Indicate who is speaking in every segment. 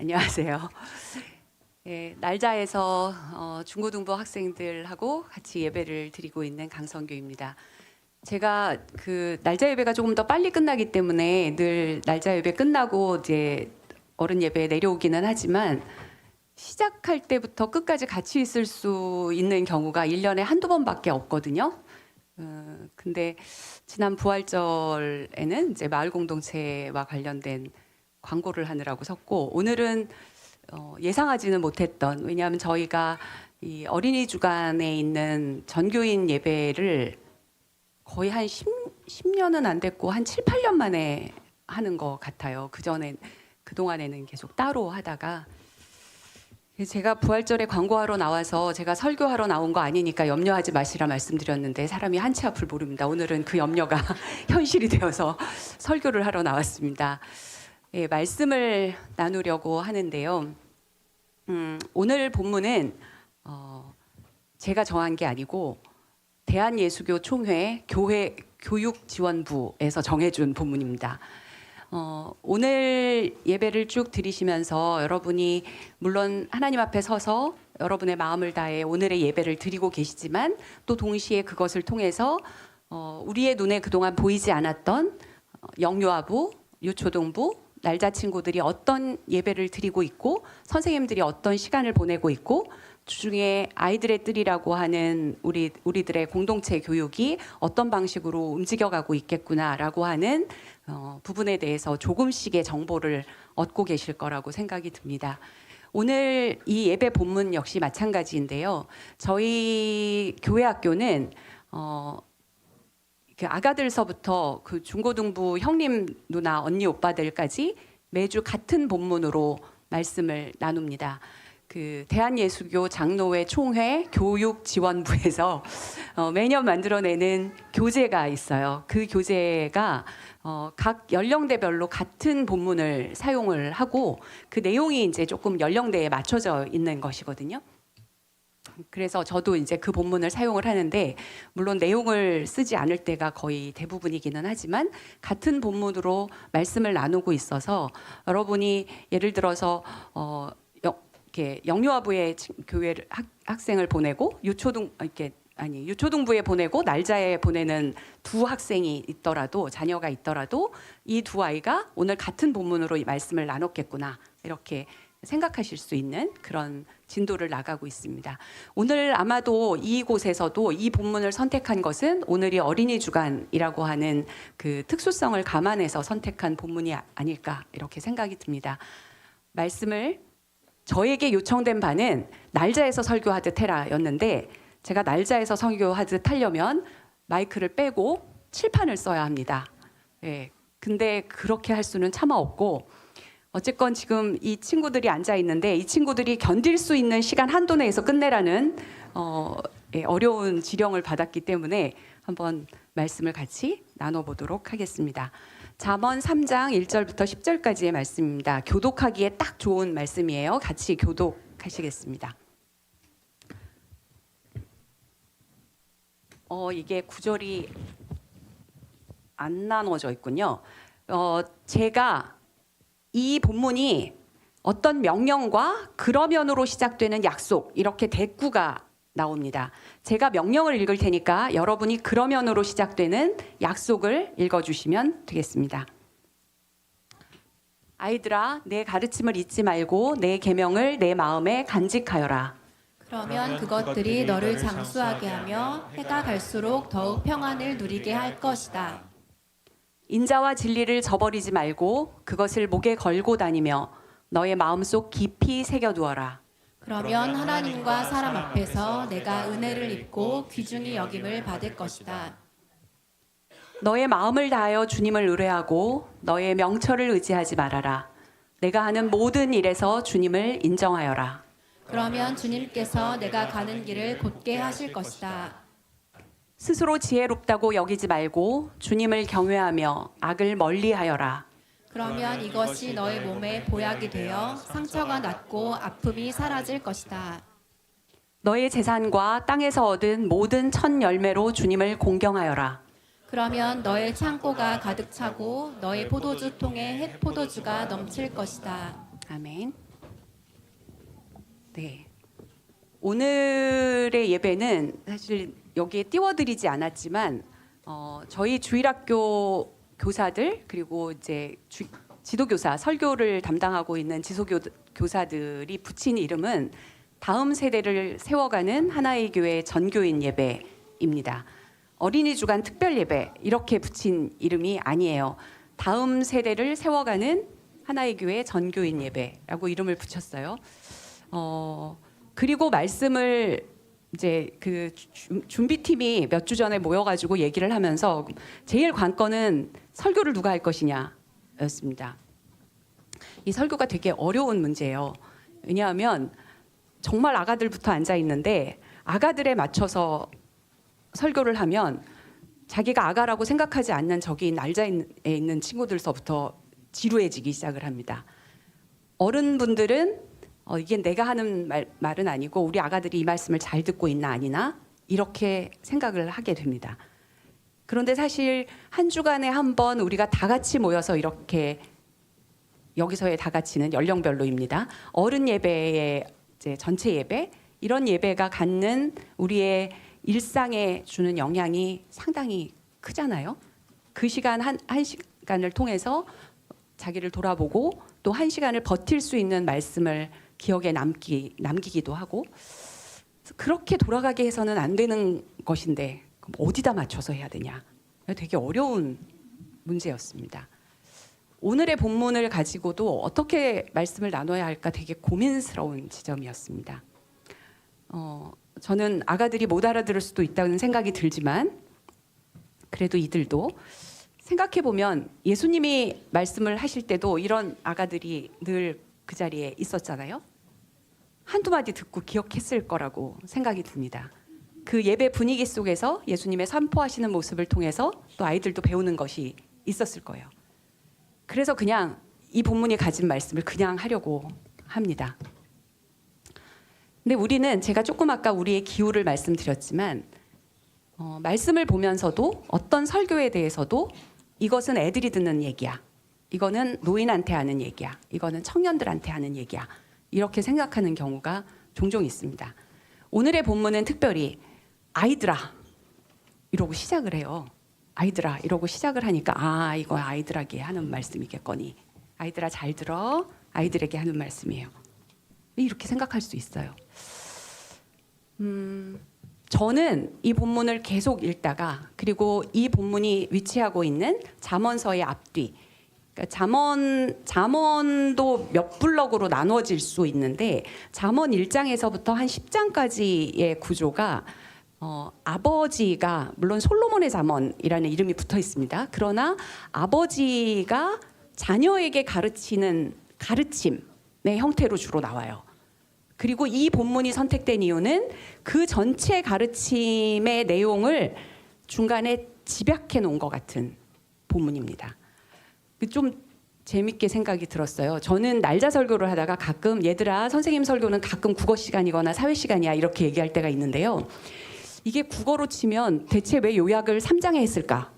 Speaker 1: 안녕하세요. 예, 날자에서 중고등부 학생들하고 같이 예배를 드리고 있는 강성규입니다. 제가 그 날자 예배가 조금 더 빨리 끝나기 때문에 늘 날자 예배 끝나고 이제 어른 예배에 내려오기는 하지만 시작할 때부터 끝까지 같이 있을 수 있는 경우가 1년에 한두 번밖에 없거든요. 근데 지난 부활절에는 이제 마을 공동체와 관련된 광고를 하느라고 섰고, 오늘은 예상하지는 못했던, 왜냐하면 저희가 이 어린이 주간에 있는 전교인 예배를 거의 한 10년은 안 됐고 한 7, 8년 만에 하는 것 같아요. 그동안에는 계속 따로 하다가, 제가 부활절에 광고하러 나와서 제가 설교하러 나온 거 아니니까 염려하지 마시라 말씀드렸는데 사람이 한치 앞을 모릅니다. 오늘은 그 염려가 현실이 되어서 설교를 하러 나왔습니다. 예, 말씀을 나누려고 하는데요. 오늘 본문은 제가 정한 게 아니고 대한예수교 총회 교회 교육지원부에서 정해준 본문입니다. 오늘 예배를 쭉 드리시면서 여러분이 물론 하나님 앞에 서서 여러분의 마음을 다해 오늘의 예배를 드리고 계시지만 또 동시에 그것을 통해서 우리의 눈에 그동안 보이지 않았던 영유아부, 유초등부, 날자 친구들이 어떤 예배를 드리고 있고 선생님들이 어떤 시간을 보내고 있고 주중에 아이들의 뜰이라고 하는 우리들의 공동체 교육이 어떤 방식으로 움직여가고 있겠구나라고 하는 부분에 대해서 조금씩의 정보를 얻고 계실 거라고 생각이 듭니다. 오늘 이 예배 본문 역시 마찬가지인데요. 저희 교회 학교는 그 아가들서부터 그 중고등부 형님, 누나, 언니, 오빠들까지 매주 같은 본문으로 말씀을 나눕니다. 그 대한예수교 장로회 총회 교육지원부에서 매년 만들어내는 교재가 있어요. 그 교재가 각 연령대별로 같은 본문을 사용을 하고 그 내용이 이제 조금 연령대에 맞춰져 있는 것이거든요. 그래서 저도 이제 그 본문을 사용을 하는데 물론 내용을 쓰지 않을 때가 거의 대부분이기는 하지만 같은 본문으로 말씀을 나누고 있어서 여러분이 예를 들어서 이렇게 영유아부에 교회를 학생을 보내고 유초등부에 보내고 날자에 보내는 두 학생이 있더라도 자녀가 있더라도 이 두 아이가 오늘 같은 본문으로 이 말씀을 나눴겠구나 이렇게 생각하실 수 있는 그런 진도를 나가고 있습니다. 오늘 아마도 이곳에서도 이 본문을 선택한 것은 오늘이 어린이 주간이라고 하는 그 특수성을 감안해서 선택한 본문이 아닐까 이렇게 생각이 듭니다. 말씀을 저에게 요청된 바는 날자에서 설교하듯 해라였는데 제가 날자에서 설교하듯 하려면 마이크를 빼고 칠판을 써야 합니다. 예, 근데 그렇게 할 수는 차마 없고 어쨌건 지금 이 친구들이 앉아 있는데 이 친구들이 견딜 수 있는 시간 한도 내에서 끝내라는 어려운 지령을 받았기 때문에 한번 말씀을 같이 나눠보도록 하겠습니다. 잠언 3장 1절부터 10절까지의 말씀입니다. 교독하기에 딱 좋은 말씀이에요. 같이 교독하시겠습니다. 이게 구절이 안 나눠져 있군요. 제가 이 본문이 어떤 명령과 그러면으로 시작되는 약속 이렇게 대꾸가 나옵니다. 제가 명령을 읽을 테니까 여러분이 그러면으로 시작되는 약속을 읽어주시면 되겠습니다. 아이들아, 내 가르침을 잊지 말고 내 계명을 내 마음에 간직하여라.
Speaker 2: 그러면 그것들이 너를 장수하게 하며 해가 갈수록 더욱 평안을 누리게 할 것이다.
Speaker 1: 인자와 진리를 저버리지 말고 그것을 목에 걸고 다니며 너의 마음속 깊이 새겨두어라.
Speaker 2: 그러면 하나님과 사람 앞에서 내가 은혜를 입고 귀중히 여김을 받을 것이다.
Speaker 1: 너의 마음을 다하여 주님을 의뢰하고 너의 명철을 의지하지 말아라. 내가 하는 모든 일에서 주님을 인정하여라.
Speaker 2: 그러면 주님께서 내가 가는 길을 곧게 하실 것이다.
Speaker 1: 스스로 지혜롭다고 여기지 말고 주님을 경외하며 악을 멀리하여라.
Speaker 2: 그러면 이것이 너의 몸에 보약이 되어 상처가 낫고 아픔이 사라질 것이다.
Speaker 1: 너의 재산과 땅에서 얻은 모든 첫 열매로 주님을 공경하여라.
Speaker 2: 그러면 너의 창고가 가득 차고 너의 포도주 통에 햇 포도주가 넘칠 것이다.
Speaker 1: 아멘. 네. 오늘의 예배는 사실 여기에 띄워드리지 않았지만 저희 주일학교 교사들 그리고 이제 지도교사 설교를 담당하고 있는 지도교사들이 붙인 이름은 다음 세대를 세워가는 하나의 교회 전교인 예배입니다. 어린이 주간 특별 예배 이렇게 붙인 이름이 아니에요. 다음 세대를 세워가는 하나의 교회 전교인 예배라고 이름을 붙였어요. 그리고 말씀을 이제 그 준비팀이 몇 주 전에 모여가지고 얘기를 하면서 제일 관건은 설교를 누가 할 것이냐였습니다. 이 설교가 되게 어려운 문제예요. 왜냐하면 정말 아가들부터 앉아 있는데 아가들에 맞춰서 설교를 하면 자기가 아가라고 생각하지 않는 저기 날짜에 있는 친구들서부터 지루해지기 시작을 합니다. 어른분들은 이게 내가 하는 말은 아니고 우리 아가들이 이 말씀을 잘 듣고 있나 아니나 이렇게 생각을 하게 됩니다. 그런데 사실 한 주간에 한 번 우리가 다 같이 모여서 이렇게 여기서의 다 같이는 연령별로입니다. 어른 예배의 이제 전체 예배 이런 예배가 갖는 우리의 일상에 주는 영향이 상당히 크잖아요. 그 시간 한 시간을 통해서 자기를 돌아보고 또 한 시간을 버틸 수 있는 말씀을 기억에 남기기도 하고 그렇게 돌아가게 해서는 안 되는 것인데 그럼 어디다 맞춰서 해야 되냐 되게 어려운 문제였습니다. 오늘의 본문을 가지고도 어떻게 말씀을 나눠야 할까 되게 고민스러운 지점이었습니다. 저는 아가들이 못 알아들을 수도 있다는 생각이 들지만 그래도 이들도 생각해보면 예수님이 말씀을 하실 때도 이런 아가들이 늘 그 자리에 있었잖아요. 한두 마디 듣고 기억했을 거라고 생각이 듭니다. 그 예배 분위기 속에서 예수님의 선포하시는 모습을 통해서 또 아이들도 배우는 것이 있었을 거예요. 그래서 그냥 이 본문이 가진 말씀을 그냥 하려고 합니다. 근데 우리는 제가 조금 아까 우리의 기호를 말씀드렸지만 말씀을 보면서도 어떤 설교에 대해서도 이것은 애들이 듣는 얘기야. 이거는 노인한테 하는 얘기야. 이거는 청년들한테 하는 얘기야. 이렇게 생각하는 경우가 종종 있습니다. 오늘의 본문은 특별히 아이들아 이러고 시작을 해요. 아이들아 이러고 시작을 하니까 이거 아이들에게 하는 말씀이겠거니. 아이들아 잘 들어. 아이들에게 하는 말씀이에요. 이렇게 생각할 수 있어요. 저는 이 본문을 계속 읽다가 그리고 이 본문이 위치하고 있는 잠언서의 앞뒤 그러니까 잠언도 몇 블럭으로 나눠질 수 있는데 잠언 1장에서부터 한 10장까지의 구조가 아버지가 물론 솔로몬의 잠언이라는 이름이 붙어 있습니다. 그러나 아버지가 자녀에게 가르치는 가르침의 형태로 주로 나와요. 그리고 이 본문이 선택된 이유는 그 전체 가르침의 내용을 중간에 집약해 놓은 것 같은 본문입니다. 좀 재밌게 생각이 들었어요. 저는 날짜 설교를 하다가 가끔 얘들아 선생님 설교는 가끔 국어 시간이거나 사회 시간이야 이렇게 얘기할 때가 있는데요. 이게 국어로 치면 대체 왜 요약을 3장에 했을까?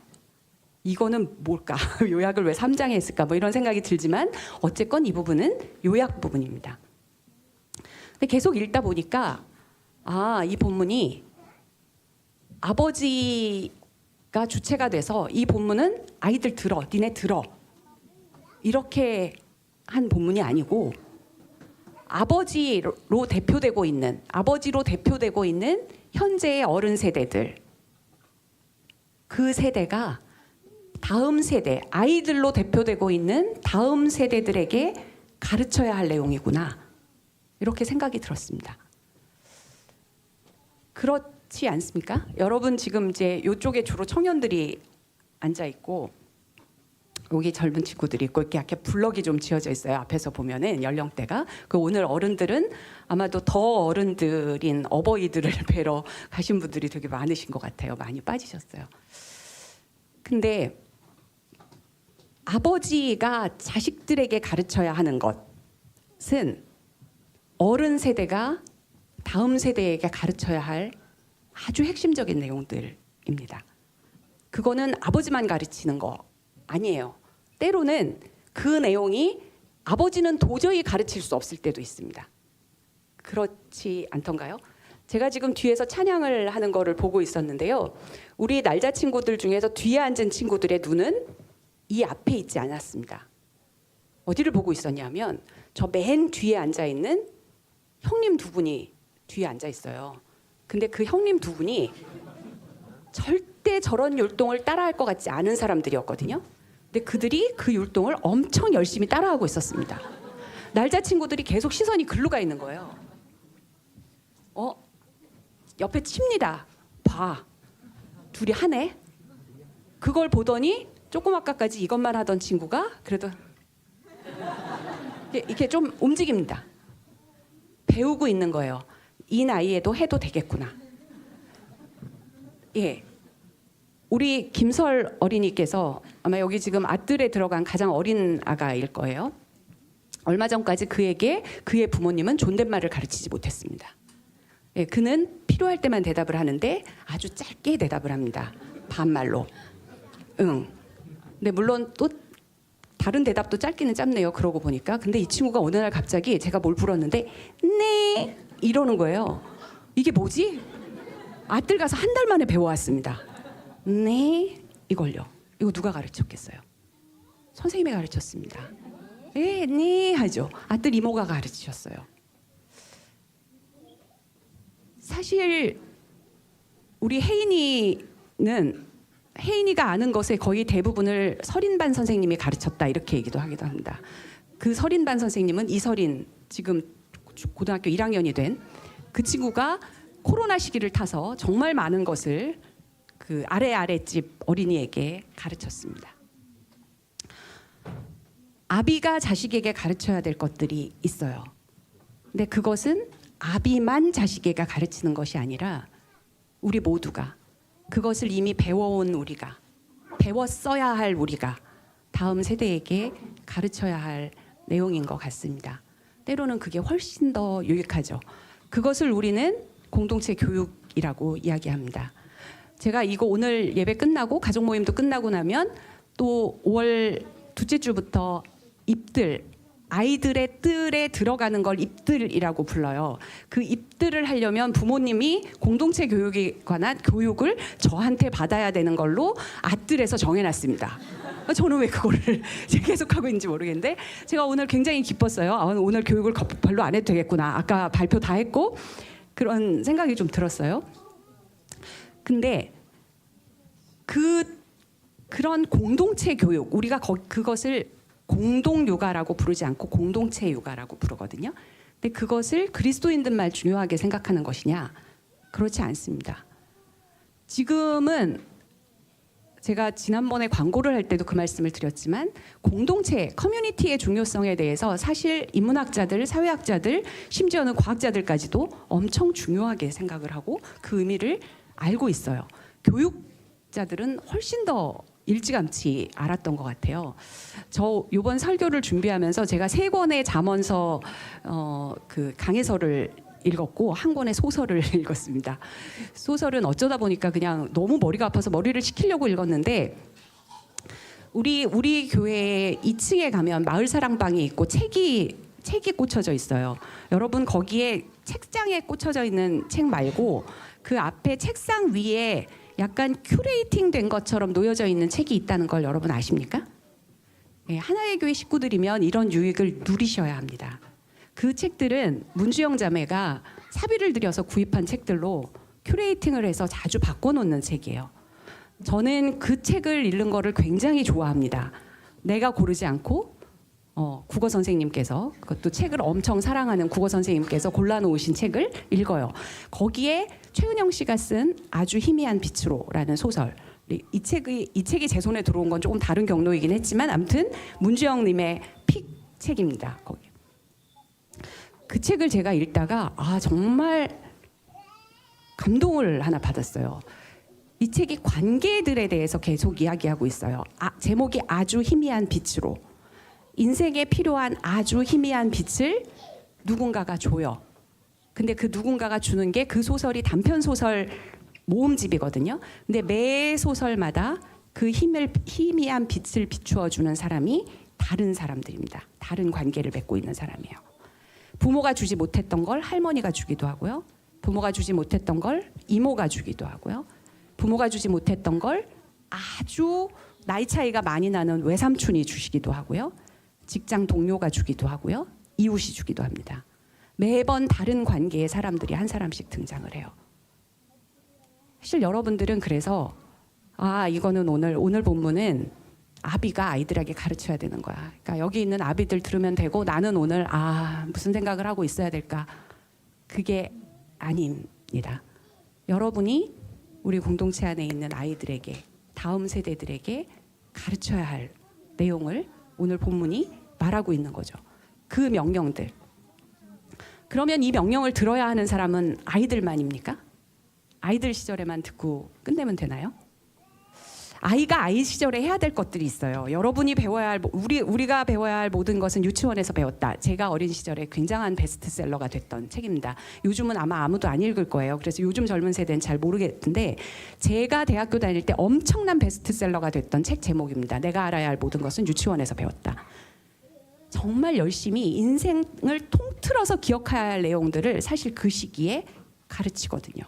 Speaker 1: 이거는 뭘까? 요약을 왜 3장에 했을까? 뭐 이런 생각이 들지만 어쨌건 이 부분은 요약 부분입니다. 근데 계속 읽다 보니까 이 본문이 아버지가 주체가 돼서 이 본문은 아이들 들어, 니네 들어 이렇게 한 본문이 아니고 아버지로 대표되고 있는 현재의 어른 세대들 그 세대가 다음 세대 아이들로 대표되고 있는 다음 세대들에게 가르쳐야 할 내용이구나 이렇게 생각이 들었습니다. 그렇지 않습니까? 여러분 지금 이제 이쪽에 주로 청년들이 앉아 있고 여기 젊은 친구들이 있고 이렇게 블럭이 좀 지어져 있어요. 앞에서 보면은 연령대가. 그 오늘 어른들은 아마도 더 어른들인 어버이들을 뵈러 가신 분들이 되게 많으신 것 같아요. 많이 빠지셨어요. 근데 아버지가 자식들에게 가르쳐야 하는 것은 어른 세대가 다음 세대에게 가르쳐야 할 아주 핵심적인 내용들입니다. 그거는 아버지만 가르치는 거 아니에요. 때로는 그 내용이 아버지는 도저히 가르칠 수 없을 때도 있습니다. 그렇지 않던가요? 제가 지금 뒤에서 찬양을 하는 거를 보고 있었는데요. 우리 날자 친구들 중에서 뒤에 앉은 친구들의 눈은 이 앞에 있지 않았습니다. 어디를 보고 있었냐면 저 맨 뒤에 앉아 있는 형님 두 분이 뒤에 앉아 있어요. 근데 그 형님 두 분이 절대 저런 율동을 따라할 것 같지 않은 사람들이었거든요. 근데 그들이 그 율동을 엄청 열심히 따라하고 있었습니다. 날자 친구들이 계속 시선이 글로 가 있는 거예요. 옆에 칩니다. 봐. 둘이 하네. 그걸 보더니 조금 아까까지 이것만 하던 친구가 그래도 이렇게 좀 움직입니다. 배우고 있는 거예요. 이 나이에도 해도 되겠구나. 예. 우리 김설 어린이께서 아마 여기 지금 아뜰에 들어간 가장 어린 아가일 거예요. 얼마 전까지 그에게 그의 부모님은 존댓말을 가르치지 못했습니다. 예, 그는 필요할 때만 대답을 하는데 아주 짧게 대답을 합니다. 반말로. 응. 근데 물론 또 다른 대답도 짧기는 짧네요. 그러고 보니까. 근데 이 친구가 어느 날 갑자기 제가 뭘 물었는데 네 이러는 거예요. 이게 뭐지? 아뜰 가서 한 달 만에 배워왔습니다. 네 이걸요. 이거 누가 가르쳤겠어요? 선생님이 가르쳤습니다. 네 하죠. 아뜰 이모가 가르치셨어요. 사실 우리 혜인이가 아는 것의 거의 대부분을 설인반 선생님이 가르쳤다 이렇게 얘기도 하기도 합니다. 그 설인반 선생님은 이설인 지금 고등학교 1학년이 된 그 친구가 코로나 시기를 타서 정말 많은 것을 그 아래집 어린이에게 가르쳤습니다. 아비가 자식에게 가르쳐야 될 것들이 있어요. 근데 그것은 아비만 자식에게 가르치는 것이 아니라 우리 모두가 그것을 이미 배워온 우리가 배웠어야 할 우리가 다음 세대에게 가르쳐야 할 내용인 것 같습니다. 때로는 그게 훨씬 더 유익하죠. 그것을 우리는 공동체 교육이라고 이야기합니다. 제가 이거 오늘 예배 끝나고 가족 모임도 끝나고 나면 또 5월 둘째 주부터 입들 아이들의 뜰에 들어가는 걸 입들이라고 불러요. 그 입들을 하려면 부모님이 공동체 교육에 관한 교육을 저한테 받아야 되는 걸로 아뜰에서 정해놨습니다. 저는 왜 그거를 계속하고 있는지 모르겠는데 제가 오늘 굉장히 기뻤어요. 오늘 교육을 별로 안 해도 되겠구나. 아까 발표 다 했고 그런 생각이 좀 들었어요. 근데 그런 공동체 교육 우리가 그것을 공동 육아라고 부르지 않고 공동체 육아라고 부르거든요. 근데 그것을 그리스도인들만 중요하게 생각하는 것이냐? 그렇지 않습니다. 지금은 제가 지난번에 광고를 할 때도 그 말씀을 드렸지만 공동체, 커뮤니티의 중요성에 대해서 사실 인문학자들, 사회학자들, 심지어는 과학자들까지도 엄청 중요하게 생각을 하고 그 의미를 알고 있어요. 교육자들은 훨씬 더 일찌감치 알았던 것 같아요. 저 이번 설교를 준비하면서 제가 3권의 잠언서 그 강해서를 읽었고 한 권의 소설을 읽었습니다. 소설은 어쩌다 보니까 그냥 너무 머리가 아파서 머리를 식히려고 읽었는데 우리 교회 2층에 가면 마을사랑방이 있고 책이 꽂혀져 있어요. 여러분 거기에 책장에 꽂혀져 있는 책 말고 그 앞에 책상 위에 약간 큐레이팅 된 것처럼 놓여져 있는 책이 있다는 걸 여러분 아십니까? 네, 하나의 교회 식구들이면 이런 유익을 누리셔야 합니다. 그 책들은 문주영 자매가 사비를 들여서 구입한 책들로 큐레이팅을 해서 자주 바꿔놓는 책이에요. 저는 그 책을 읽는 거를 굉장히 좋아합니다. 내가 고르지 않고 국어 선생님께서 그것도 책을 엄청 사랑하는 국어 선생님께서 골라놓으신 책을 읽어요. 거기에 최은영 씨가 쓴 아주 희미한 빛으로라는 소설. 이 책이 제 손에 들어온 건 조금 다른 경로이긴 했지만 아무튼 문주영님의 픽 책입니다. 거기. 그 책을 제가 읽다가 정말 감동을 하나 받았어요. 이 책이 관계들에 대해서 계속 이야기하고 있어요. 제목이 아주 희미한 빛으로. 인생에 필요한 아주 희미한 빛을 누군가가 줘요. 근데 그 누군가가 주는 게 그 소설이 단편 소설 모음집이거든요. 근데 매 소설마다 그 희미한 빛을 비추어 주는 사람이 다른 사람들입니다. 다른 관계를 맺고 있는 사람이에요. 부모가 주지 못했던 걸 할머니가 주기도 하고요. 부모가 주지 못했던 걸 이모가 주기도 하고요. 부모가 주지 못했던 걸 아주 나이 차이가 많이 나는 외삼촌이 주시기도 하고요. 직장 동료가 주기도 하고요. 이웃이 주기도 합니다. 매번 다른 관계의 사람들이 한 사람씩 등장을 해요. 사실 여러분들은 그래서 이거는 오늘 본문은 아비가 아이들에게 가르쳐야 되는 거야. 그러니까 여기 있는 아비들 들으면 되고 나는 오늘 무슨 생각을 하고 있어야 될까? 그게 아닙니다. 여러분이 우리 공동체 안에 있는 아이들에게 다음 세대들에게 가르쳐야 할 내용을 오늘 본문이 말하고 있는 거죠. 그 명령들. 그러면 이 명령을 들어야 하는 사람은 아이들만입니까? 아이들 시절에만 듣고 끝내면 되나요? 아이가 아이 시절에 해야 될 것들이 있어요. 여러분이 배워야 할 우리가 배워야 할 모든 것은 유치원에서 배웠다. 제가 어린 시절에 굉장한 베스트셀러가 됐던 책입니다. 요즘은 아마 아무도 안 읽을 거예요. 그래서 요즘 젊은 세대는 잘 모르겠는데 제가 대학교 다닐 때 엄청난 베스트셀러가 됐던 책 제목입니다. 내가 알아야 할 모든 것은 유치원에서 배웠다. 정말 열심히 인생을 통틀어서 기억해야 할 내용들을 사실 그 시기에 가르치거든요.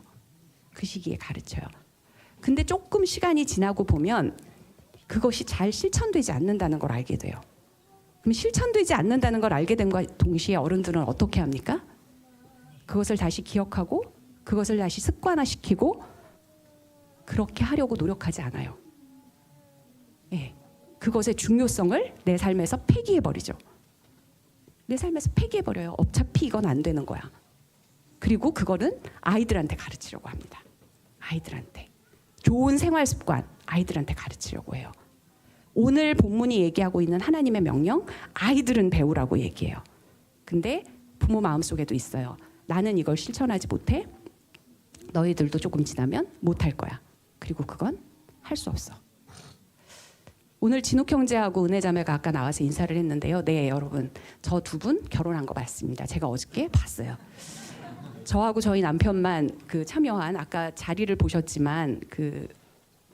Speaker 1: 그 시기에 가르쳐요. 근데 조금 시간이 지나고 보면 그것이 잘 실천되지 않는다는 걸 알게 돼요. 그럼 실천되지 않는다는 걸 알게 됨과 동시에 어른들은 어떻게 합니까? 그것을 다시 기억하고 그것을 다시 습관화시키고 그렇게 하려고 노력하지 않아요. 예, 그것의 중요성을 내 삶에서 폐기해버리죠. 내 삶에서 폐기해버려요. 어차피 이건 안 되는 거야. 그리고 그거는 아이들한테 가르치려고 합니다. 아이들한테. 좋은 생활 습관 아이들한테 가르치려고 해요. 오늘 본문이 얘기하고 있는 하나님의 명령 아이들은 배우라고 얘기해요. 근데 부모 마음속에도 있어요. 나는 이걸 실천하지 못해. 너희들도 조금 지나면 못할 거야. 그리고 그건 할 수 없어. 오늘 진욱 형제하고 은혜 자매가 아까 나와서 인사를 했는데요. 네, 여러분. 저 두 분 결혼한 거 맞습니다. 제가 어저께 봤어요. 저하고 저희 남편만 그 참여한 아까 자리를 보셨지만 그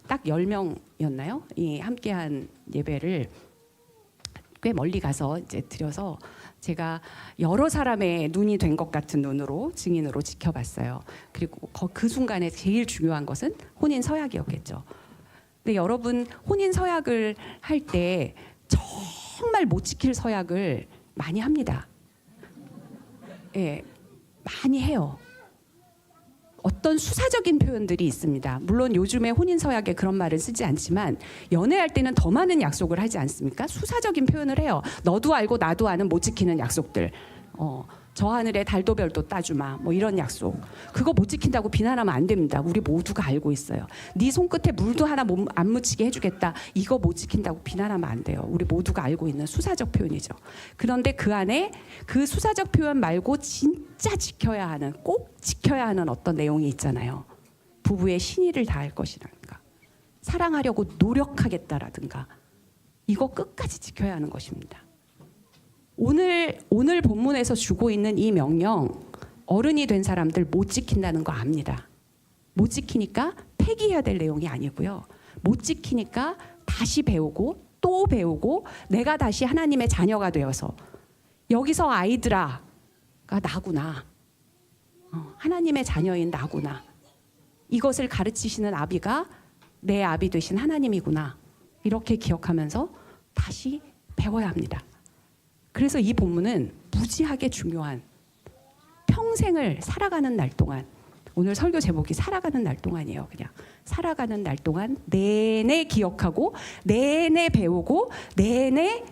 Speaker 1: 딱 10명이었나요? 이 함께한 예배를 꽤 멀리 가서 이제 드려서 제가 여러 사람의 눈이 된 것 같은 눈으로 증인으로 지켜봤어요. 그리고 그 순간에 제일 중요한 것은 혼인 서약이었겠죠. 근데 여러분 혼인 서약을 할 때 정말 못 지킬 서약을 많이 합니다. 예. 많이 해요. 어떤 수사적인 표현들이 있습니다. 물론 요즘에 혼인 서약에 그런 말을 쓰지 않지만 연애할 때는 더 많은 약속을 하지 않습니까? 수사적인 표현을 해요. 너도 알고 나도 아는 못 지키는 약속들. 저 하늘에 달도 별도 따주마. 뭐 이런 약속. 그거 못 지킨다고 비난하면 안 됩니다. 우리 모두가 알고 있어요. 네 손끝에 물도 하나 안 묻히게 해주겠다. 이거 못 지킨다고 비난하면 안 돼요. 우리 모두가 알고 있는 수사적 표현이죠. 그런데 그 안에 그 수사적 표현 말고 진짜 지켜야 하는 꼭 지켜야 하는 어떤 내용이 있잖아요. 부부의 신의를 다할 것이라든가 사랑하려고 노력하겠다라든가 이거 끝까지 지켜야 하는 것입니다. 오늘 본문에서 주고 있는 이 명령 어른이 된 사람들 못 지킨다는 거 압니다. 못 지키니까 폐기해야 될 내용이 아니고요. 못 지키니까 다시 배우고 또 배우고 내가 다시 하나님의 자녀가 되어서 여기서 아이들아가 나구나. 하나님의 자녀인 나구나. 이것을 가르치시는 아비가 내 아비 되신 하나님이구나. 이렇게 기억하면서 다시 배워야 합니다. 그래서 이 본문은 무지하게 중요한 평생을 살아가는 날 동안 오늘 설교 제목이 살아가는 날 동안이에요. 그냥 살아가는 날 동안 내내 기억하고 내내 배우고 내내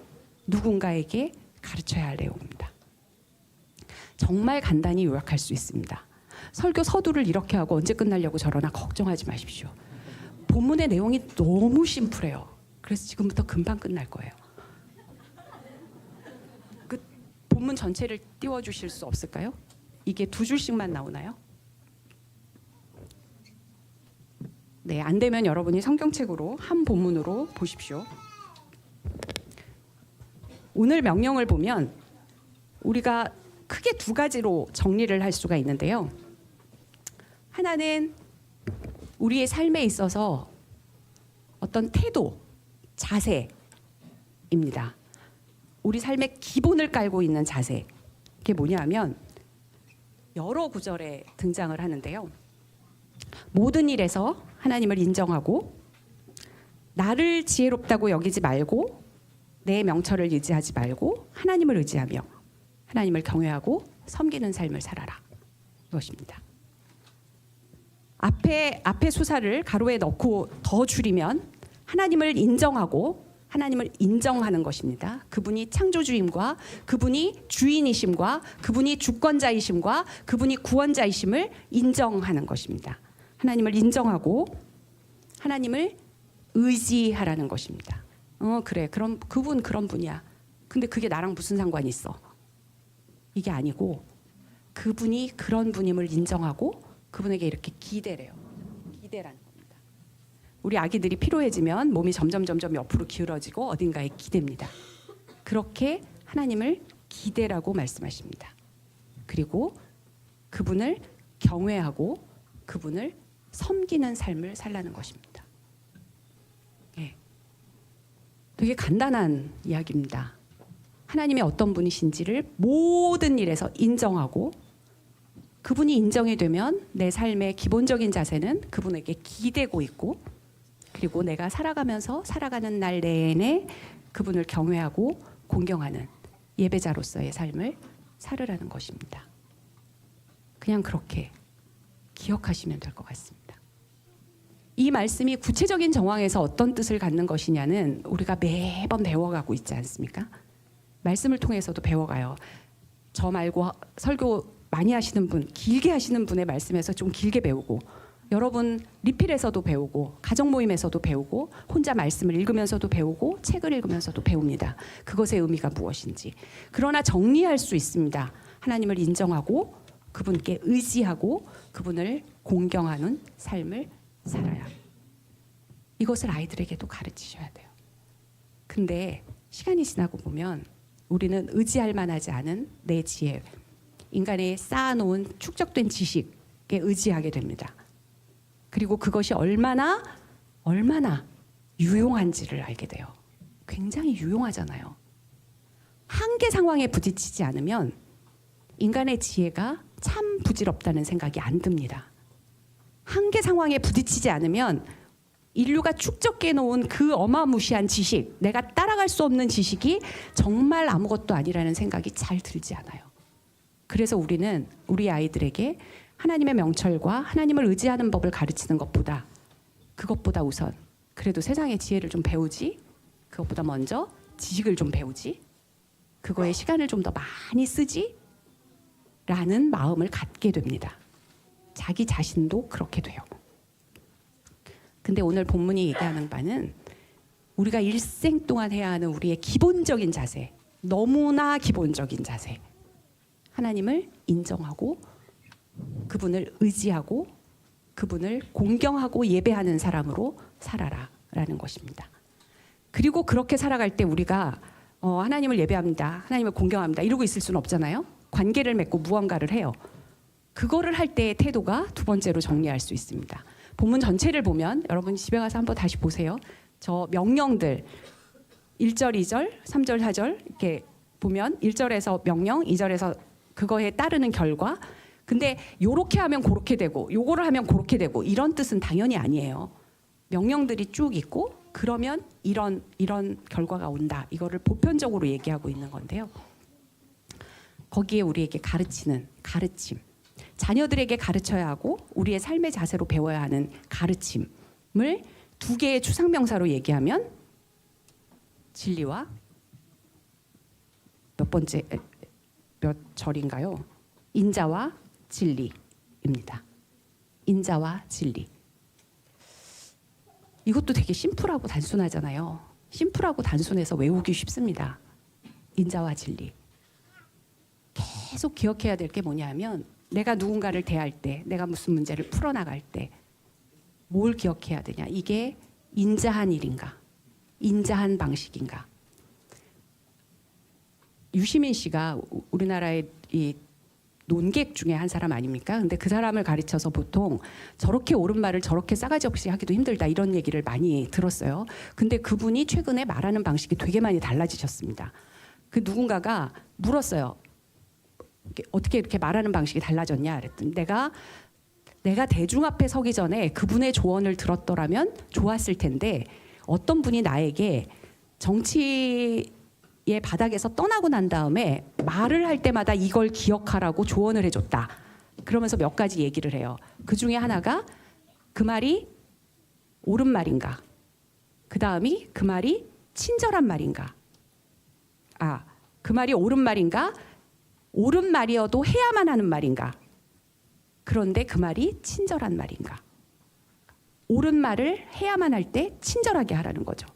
Speaker 1: 누군가에게 가르쳐야 할 내용입니다. 정말 간단히 요약할 수 있습니다. 설교 서두를 이렇게 하고 언제 끝나려고 저러나 걱정하지 마십시오. 본문의 내용이 너무 심플해요. 그래서 지금부터 금방 끝날 거예요. 본문 전체를 띄워주실 수 없을까요? 이게 2줄씩만 나오나요? 네, 안 되면 여러분이 성경책으로 한 본문으로 보십시오. 오늘 명령을 보면 우리가 크게 2가지로 정리를 할 수가 있는데요. 하나는 우리의 삶에 있어서 어떤 태도, 자세입니다. 우리 삶의 기본을 깔고 있는 자세, 그게 뭐냐면 여러 구절에 등장을 하는데요. 모든 일에서 하나님을 인정하고 나를 지혜롭다고 여기지 말고 내 명철을 의지하지 말고 하나님을 의지하며 하나님을 경외하고 섬기는 삶을 살아라. 이것입니다. 앞에 수사를 가로에 넣고 더 줄이면 하나님을 인정하고 하나님을 인정하는 것입니다. 그분이 창조주임과 그분이 주인이심과 그분이 주권자이심과 그분이 구원자이심을 인정하는 것입니다. 하나님을 인정하고 하나님을 의지하라는 것입니다. 그래, 그럼 그분 그런 분이야. 근데 그게 나랑 무슨 상관이 있어? 이게 아니고 그분이 그런 분임을 인정하고 그분에게 이렇게 기대래요. 기대라는 겁니다. 우리 아기들이 피로해지면 몸이 점점 옆으로 기울어지고 어딘가에 기댑니다. 그렇게 하나님을 기대라고 말씀하십니다. 그리고 그분을 경외하고 그분을 섬기는 삶을 살라는 것입니다. 예. 되게 간단한 이야기입니다. 하나님이 어떤 분이신지를 모든 일에서 인정하고 그분이 인정이 되면 내 삶의 기본적인 자세는 그분에게 기대고 있고 그리고 내가 살아가는 날 내내 그분을 경외하고 공경하는 예배자로서의 삶을 살으라는 것입니다. 그냥 그렇게 기억하시면 될 것 같습니다. 이 말씀이 구체적인 정황에서 어떤 뜻을 갖는 것이냐는 우리가 매번 배워가고 있지 않습니까? 말씀을 통해서도 배워가요. 저 말고 설교 많이 하시는 분, 길게 하시는 분의 말씀에서 좀 길게 배우고 여러분 리필에서도 배우고 가정 모임에서도 배우고 혼자 말씀을 읽으면서도 배우고 책을 읽으면서도 배웁니다. 그것의 의미가 무엇인지. 그러나 정리할 수 있습니다. 하나님을 인정하고 그분께 의지하고 그분을 공경하는 삶을 살아야. 이것을 아이들에게도 가르치셔야 돼요. 근데 시간이 지나고 보면 우리는 의지할 만하지 않은 내 지혜, 인간이 쌓아놓은 축적된 지식에 의지하게 됩니다. 그리고 그것이 얼마나 유용한지를 알게 돼요. 굉장히 유용하잖아요. 한계 상황에 부딪히지 않으면 인간의 지혜가 참 부질없다는 생각이 안 듭니다. 한계 상황에 부딪히지 않으면 인류가 축적해 놓은 그 어마무시한 지식, 내가 따라갈 수 없는 지식이 정말 아무것도 아니라는 생각이 잘 들지 않아요. 그래서 우리는 우리 아이들에게 하나님의 명철과 하나님을 의지하는 법을 가르치는 것보다 그것보다 우선 그래도 세상의 지혜를 좀 배우지, 그것보다 먼저 지식을 좀 배우지, 그거에 시간을 좀 더 많이 쓰지 라는 마음을 갖게 됩니다. 자기 자신도 그렇게 돼요. 근데 오늘 본문이 얘기하는 바는 우리가 일생 동안 해야 하는 우리의 기본적인 자세, 너무나 기본적인 자세, 하나님을 인정하고 그분을 의지하고 그분을 공경하고 예배하는 사람으로 살아라라는 것입니다. 그리고 그렇게 살아갈 때 우리가 하나님을 예배합니다, 하나님을 공경합니다 이러고 있을 수는 없잖아요. 관계를 맺고 무언가를 해요. 그거를 할 때의 태도가 두 번째로 정리할 수 있습니다. 본문 전체를 보면 여러분 집에 가서 한번 다시 보세요. 저 명령들 1절, 2절, 3절, 4절 이렇게 보면 1절에서 명령, 2절에서 그거에 따르는 결과. 근데 요렇게 하면 그렇게 되고 요거를 하면 그렇게 되고 이런 뜻은 당연히 아니에요. 명령들이 쭉 있고 그러면 이런 결과가 온다. 이거를 보편적으로 얘기하고 있는 건데요. 거기에 우리에게 가르치는 가르침, 자녀들에게 가르쳐야 하고 우리의 삶의 자세로 배워야 하는 가르침을 두 개의 추상명사로 얘기하면 진리와 몇 절인가요? 인자와 진리입니다. 인자와 진리. 이것도 되게 심플하고 단순하잖아요. 심플하고 단순해서 외우기 쉽습니다. 인자와 진리. 계속 기억해야 될 게 뭐냐면 내가 누군가를 대할 때, 내가 무슨 문제를 풀어나갈 때 뭘 기억해야 되냐. 이게 인자한 일인가? 인자한 방식인가? 유시민 씨가 우리나라의 이 논객 중에 한 사람 아닙니까? 근데 그 사람을 가르쳐서 보통 저렇게 옳은 말을 저렇게 싸가지 없이 하기도 힘들다 이런 얘기를 많이 들었어요. 근데 그분이 최근에 말하는 방식이 되게 많이 달라지셨습니다. 그 누군가가 물었어요.
Speaker 3: 어떻게 이렇게 말하는 방식이 달라졌냐 그랬더니 내가 대중 앞에 서기 전에 그분의 조언을 들었더라면 좋았을 텐데 어떤 분이 나에게 정치의 바닥에서 떠나고 난 다음에 말을 할 때마다 이걸 기억하라고 조언을 해줬다. 그러면서 몇 가지 얘기를 해요. 그 중에 하나가 그 말이 옳은 말인가? 그 다음이 그 말이 친절한 말인가? 그 말이 옳은 말인가? 옳은 말이어도 해야만 하는 말인가? 그런데 그 말이 친절한 말인가? 옳은 말을 해야만 할 때 친절하게 하라는 거죠.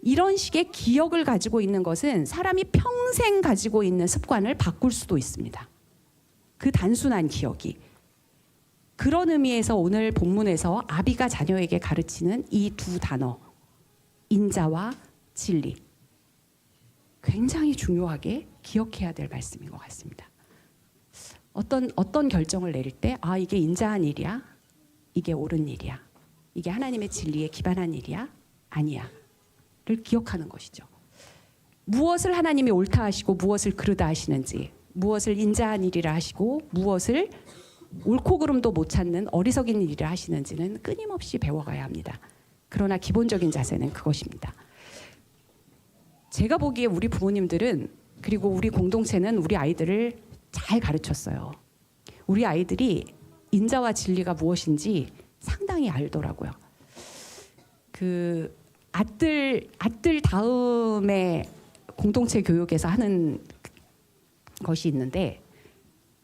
Speaker 3: 이런 식의 기억을 가지고 있는 것은 사람이 평생 가지고 있는 습관을 바꿀 수도 있습니다. 그 단순한 기억이. 그런 의미에서 오늘 본문에서 아비가 자녀에게 가르치는 이 두 단어, 인자와 진리, 굉장히 중요하게 기억해야 될 말씀인 것 같습니다. 어떤 결정을 내릴 때 이게 인자한 일이야? 이게 옳은 일이야? 이게 하나님의 진리에 기반한 일이야? 아니야? 를 기억하는 것이죠. 무엇을 하나님이 옳다 하시고 무엇을 그르다 하시는지, 무엇을 인자한 일이라 하시고 무엇을 옳고 그름도 못 찾는 어리석인 일이라 하시는지는 끊임없이 배워가야 합니다. 그러나 기본적인 자세는 그것입니다. 제가 보기에 우리 부모님들은, 그리고 우리 공동체는 우리 아이들을 잘 가르쳤어요. 우리 아이들이 인자와 진리가 무엇인지 상당히 알더라고요. 그 아들 다음에 공동체 교육에서 하는 것이 있는데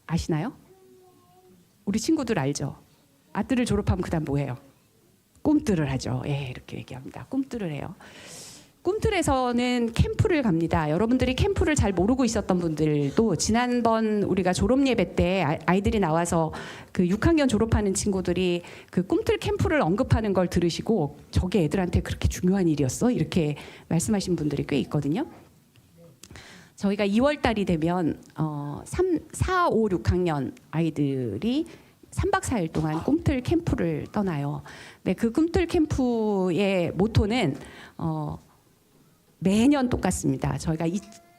Speaker 3: 아시나요? 우리 친구들 알죠? 아들을 졸업하면 그다음 뭐해요? 꿈틀을 하죠. 이렇게 얘기합니다. 꿈틀을 해요. 꿈틀에서는 캠프를 갑니다. 여러분들이 캠프를 잘 모르고 있었던 분들도 지난번 우리가 졸업 예배 때 아이들이 나와서 그 6학년 졸업하는 친구들이 그 꿈틀 캠프를 언급하는 걸 들으시고 저게 애들한테 그렇게 중요한 일이었어? 이렇게 말씀하신 분들이 꽤 있거든요. 저희가 2월 달이 되면 4, 5, 6학년 아이들이 3박 4일 동안 꿈틀 캠프를 떠나요. 네, 그 꿈틀 캠프의 모토는 매년 똑같습니다.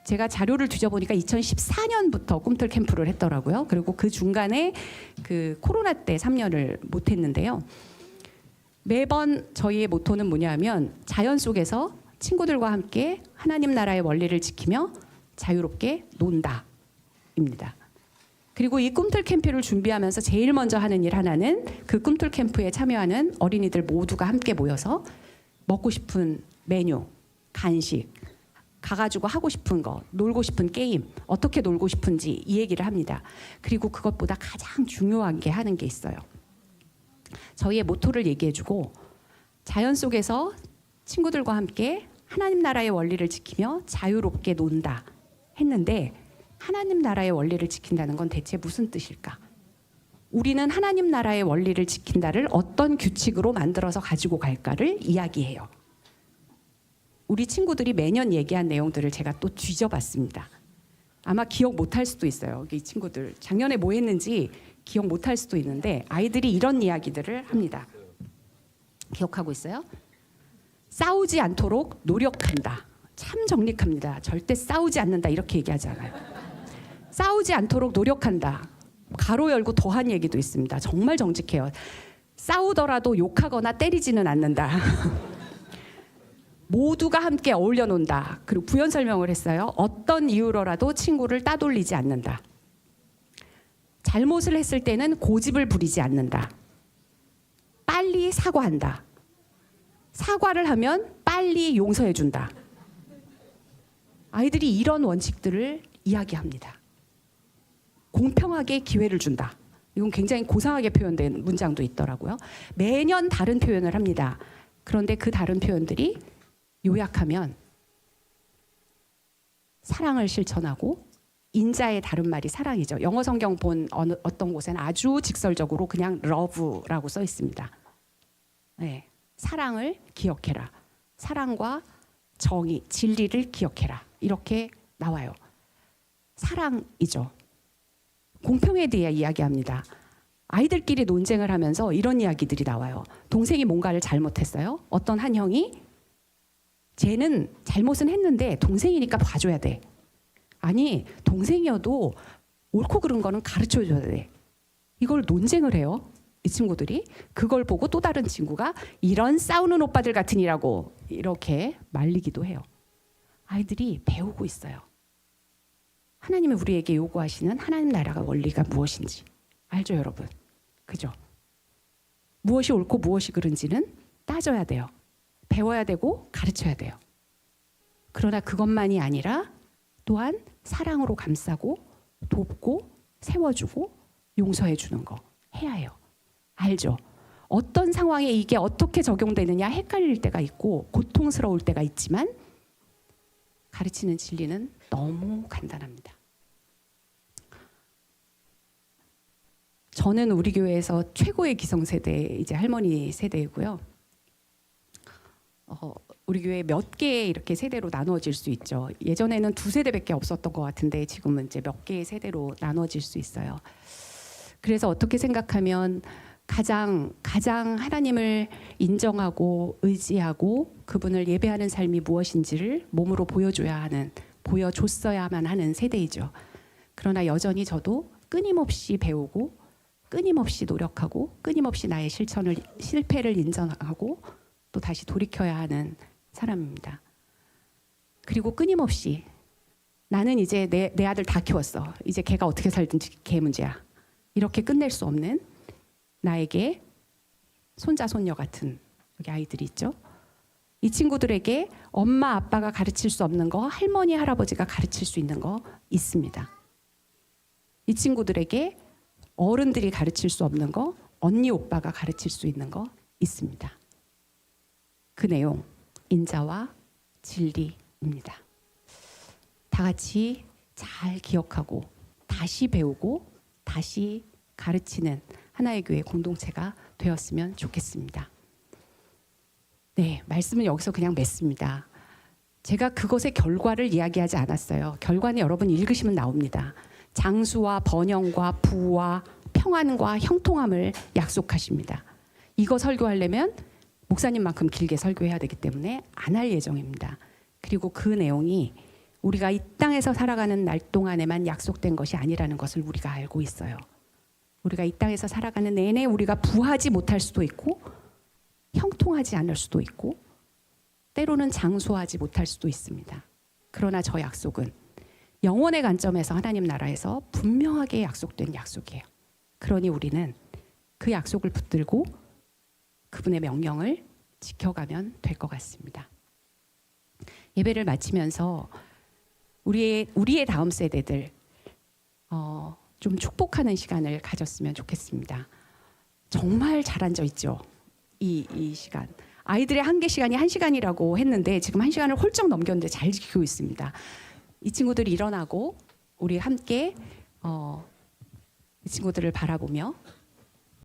Speaker 3: 제가 자료를 뒤져보니까 2014년부터 꿈틀 캠프를 했더라고요. 그리고 그 중간에 그 코로나 때 3년을 못 했는데요. 매번 저희의 모토는 뭐냐면 자연 속에서 친구들과 함께 하나님 나라의 원리를 지키며 자유롭게 논다입니다. 그리고 이 꿈틀 캠프를 준비하면서 제일 먼저 하는 일 하나는 그 꿈틀 캠프에 참여하는 어린이들 모두가 함께 모여서 먹고 싶은 메뉴, 간식, 가가지고 하고 싶은 거, 놀고 싶은 게임, 어떻게 놀고 싶은지 이 얘기를 합니다. 그리고 그것보다 가장 중요한 게 하는 게 있어요. 저희의 모토를 얘기해주고 자연 속에서 친구들과 함께 하나님 나라의 원리를 지키며 자유롭게 논다 했는데, 하나님 나라의 원리를 지킨다는 건 대체 무슨 뜻일까? 우리는 하나님 나라의 원리를 지킨다를 어떤 규칙으로 만들어서 가지고 갈까를 이야기해요. 우리 친구들이 매년 얘기한 내용들을 제가 또 뒤져봤습니다. 아마 기억 못할 수도 있어요. 이 친구들 작년에 뭐 했는지 기억 못할 수도 있는데 아이들이 이런 이야기들을 합니다. 기억하고 있어요? 싸우지 않도록 노력한다. 참 정직합니다. 절대 싸우지 않는다 이렇게 얘기하지 않아요. 싸우지 않도록 노력한다. 가로 열고 더한 얘기도 있습니다. 정말 정직해요. 싸우더라도 욕하거나 때리지는 않는다. 모두가 함께 어울려 논다. 그리고 부연 설명을 했어요. 어떤 이유로라도 친구를 따돌리지 않는다. 잘못을 했을 때는 고집을 부리지 않는다. 빨리 사과한다. 사과를 하면 빨리 용서해 준다. 아이들이 이런 원칙들을 이야기합니다. 공평하게 기회를 준다. 이건 굉장히 고상하게 표현된 문장도 있더라고요. 매년 다른 표현을 합니다. 그런데 그 다른 표현들이 요약하면 사랑을 실천하고, 인자의 다른 말이 사랑이죠. 영어 성경 본 어떤 곳에는 아주 직설적으로 그냥 love라고 써 있습니다. 네, 사랑을 기억해라. 사랑과 정의, 진리를 기억해라. 이렇게 나와요. 사랑이죠. 공평에 대해 이야기합니다. 아이들끼리 논쟁을 하면서 이런 이야기들이 나와요. 동생이 뭔가를 잘못했어요. 어떤 한 형이 쟤는 잘못은 했는데 동생이니까 봐줘야 돼. 아니 동생이어도 옳고 그른 거는 가르쳐줘야 돼. 이걸 논쟁을 해요. 이 친구들이 그걸 보고 또 다른 친구가 이런 싸우는 오빠들 같으니라고 이렇게 말리기도 해요. 아이들이 배우고 있어요. 하나님이 우리에게 요구하시는 하나님 나라가 원리가 무엇인지 알죠, 여러분? 그죠? 무엇이 옳고 무엇이 그른지는 따져야 돼요. 배워야 되고 가르쳐야 돼요. 그러나 그것만이 아니라 또한 사랑으로 감싸고 돕고 세워주고 용서해 주는 거 해야 해요. 알죠? 어떤 상황에 이게 어떻게 적용되느냐 헷갈릴 때가 있고 고통스러울 때가 있지만 가르치는 진리는 너무 간단합니다. 저는 우리 교회에서 최고의 기성세대 이제 할머니 세대이고요. 우리 교회 몇 개 이렇게 세대로 나누어질 수 있죠. 예전에는 2세대밖에 없었던 것 같은데 지금은 이제 몇 개의 세대로 나누어질 수 있어요. 그래서 어떻게 생각하면 가장 하나님을 인정하고 의지하고 그분을 예배하는 삶이 무엇인지를 몸으로 보여줬어야만 하는 세대이죠. 그러나 여전히 저도 끊임없이 배우고 끊임없이 노력하고 끊임없이 나의 실패를 인정하고 또 다시 돌이켜야 하는 사람입니다. 그리고 끊임없이 나는 이제 내 아들 다 키웠어. 이제 걔가 어떻게 살든지 걔 문제야. 이렇게 끝낼 수 없는 나에게 손자 손녀 같은 여기 아이들이 있죠. 이 친구들에게 엄마 아빠가 가르칠 수 없는 거 할머니 할아버지가 가르칠 수 있는 거 있습니다. 이 친구들에게 어른들이 가르칠 수 없는 거 언니 오빠가 가르칠 수 있는 거 있습니다. 그 내용 인자와 진리입니다. 다 같이 잘 기억하고 다시 배우고 다시 가르치는 하나의 교회 공동체가 되었으면 좋겠습니다. 네, 말씀은 여기서 그냥 맺습니다. 제가 그것의 결과를 이야기하지 않았어요. 결과는 여러분 읽으시면 나옵니다. 장수와 번영과 부와 평안과 형통함을 약속하십니다. 이거 설교하려면 목사님만큼 길게 설교해야 되기 때문에 안 할 예정입니다. 그리고 그 내용이 우리가 이 땅에서 살아가는 날 동안에만 약속된 것이 아니라는 것을 우리가 알고 있어요. 우리가 이 땅에서 살아가는 내내 우리가 부하지 못할 수도 있고 형통하지 않을 수도 있고 때로는 장수하지 못할 수도 있습니다. 그러나 저 약속은 영원의 관점에서 하나님 나라에서 분명하게 약속된 약속이에요. 그러니 우리는 그 약속을 붙들고 그분의 명령을 지켜가면 될 것 같습니다. 예배를 마치면서 우리의 다음 세대들 좀 축복하는 시간을 가졌으면 좋겠습니다. 정말 잘 앉아 있죠. 이 시간. 아이들의 한계 시간이 1시간이라고 했는데 지금 1시간을 훌쩍 넘겼는데 잘 지키고 있습니다. 이 친구들이 일어나고 우리 함께 이 친구들을 바라보며